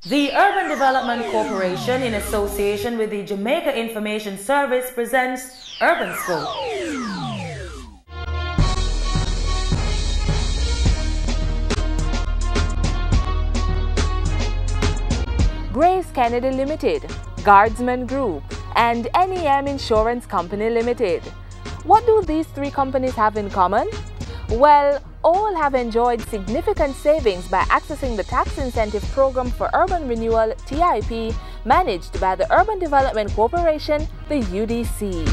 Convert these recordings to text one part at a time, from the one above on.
The Urban Development Corporation, in association with the Jamaica Information Service, presents Urban Scope. Grace Kennedy Limited, Guardsman Group, and NEM Insurance Company Limited. What do these three companies have in common? Well, all have enjoyed significant savings by accessing the Tax Incentive Program for Urban Renewal (TIP) managed by the Urban Development Corporation, the UDC.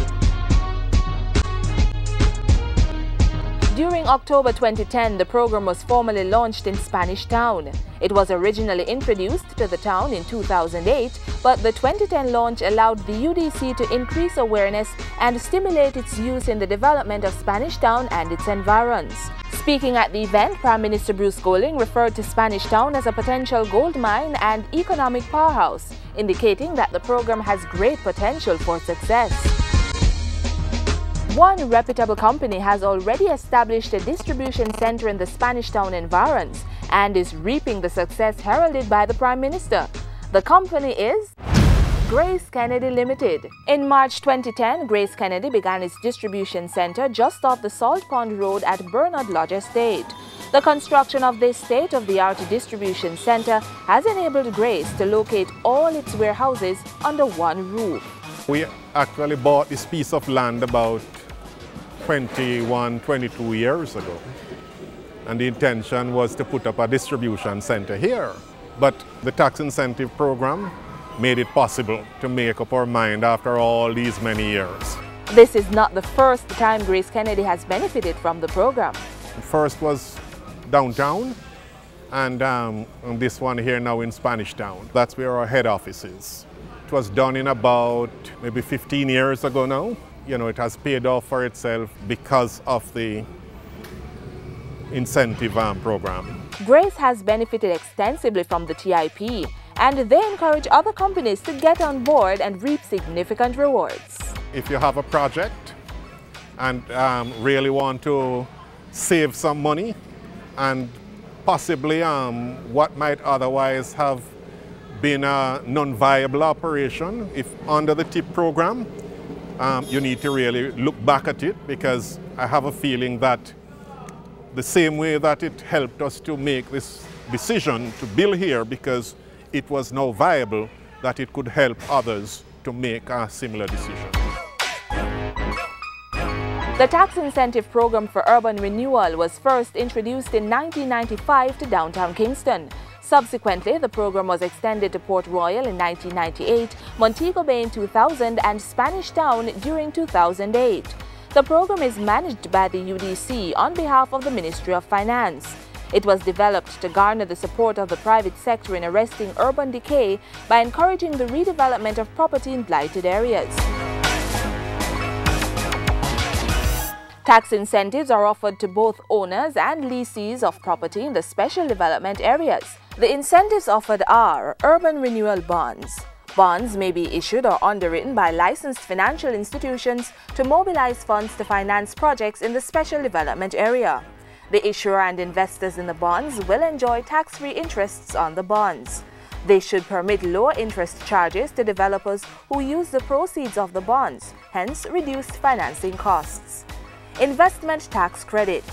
During October 2010, the program was formally launched in Spanish Town. It was originally introduced to the town in 2008, but the 2010 launch allowed the UDC to increase awareness and stimulate its use in the development of Spanish Town and its environs. Speaking at the event, Prime Minister Bruce Golding referred to Spanish Town as a potential gold mine and economic powerhouse, indicating that the program has great potential for success. One reputable company has already established a distribution center in the Spanish Town environs and is reaping the success heralded by the Prime Minister. The company is Grace Kennedy Limited. In March 2010, Grace Kennedy began its distribution center just off the Salt Pond Road at Bernard Lodge Estate. The construction of this state-of-the-art distribution center has enabled Grace to locate all its warehouses under one roof. We actually bought this piece of land about 22 years ago, and the intention was to put up a distribution center here. But the tax incentive program made it possible to make up our mind after all these many years. This is not the first time Grace Kennedy has benefited from the program. The first was downtown, and this one here now in Spanish Town. That's where our head office is. It was done in about maybe 15 years ago now. You know, it has paid off for itself because of the incentive program. Grace has benefited extensively from the TIP, and they encourage other companies to get on board and reap significant rewards. If you have a project and really want to save some money and possibly what might otherwise have been a non-viable operation, if under the TIP program, you need to really look back at it, because I have a feeling that the same way that it helped us to make this decision to build here because it was now viable, that it could help others to make a similar decision. The Tax Incentive Program for Urban Renewal was first introduced in 1995 to downtown Kingston. Subsequently, the program was extended to Port Royal in 1998, Montego Bay in 2000, and Spanish Town during 2008. The program is managed by the UDC on behalf of the Ministry of Finance. It was developed to garner the support of the private sector in arresting urban decay by encouraging the redevelopment of property in blighted areas. Tax incentives are offered to both owners and lessees of property in the special development areas. The incentives offered are urban renewal bonds. Bonds may be issued or underwritten by licensed financial institutions to mobilize funds to finance projects in the special development area. The issuer and investors in the bonds will enjoy tax-free interests on the bonds. They should permit lower interest charges to developers who use the proceeds of the bonds, hence reduced financing costs. Investment tax credit.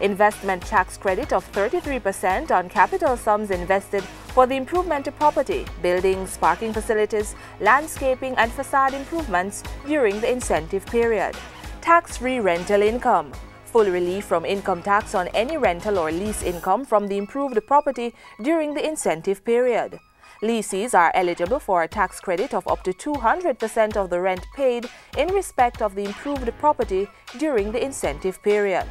Investment tax credit of 33% on capital sums invested for the improvement of property, buildings, parking facilities, landscaping and facade improvements during the incentive period. Tax-free rental income. Full relief from income tax on any rental or lease income from the improved property during the incentive period. Lessees are eligible for a tax credit of up to 200% of the rent paid in respect of the improved property during the incentive period.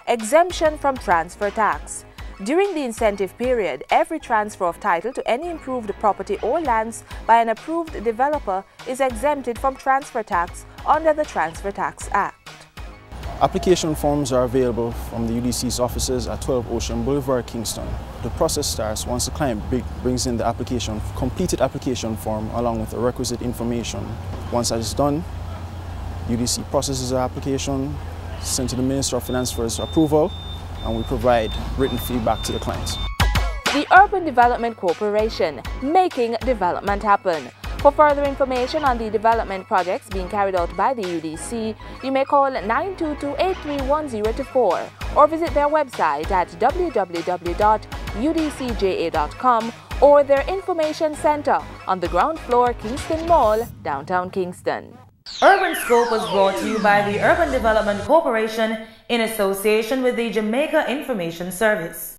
Exemption from transfer tax. During the incentive period, every transfer of title to any improved property or lands by an approved developer is exempted from transfer tax under the Transfer Tax Act. Application forms are available from the UDC's offices at 12 Ocean Boulevard, Kingston. The process starts once the client brings in the completed application form along with the requisite information. Once that is done, UDC processes the application, sent to the Minister of Finance for his approval, and we provide written feedback to the clients. The Urban Development Corporation, making development happen. For further information on the development projects being carried out by the UDC, you may call 922-831-024 or visit their website at www.udcja.com or their information center on the ground floor, Kingston Mall, downtown Kingston. Urban Scope was brought to you by the Urban Development Corporation in association with the Jamaica Information Service.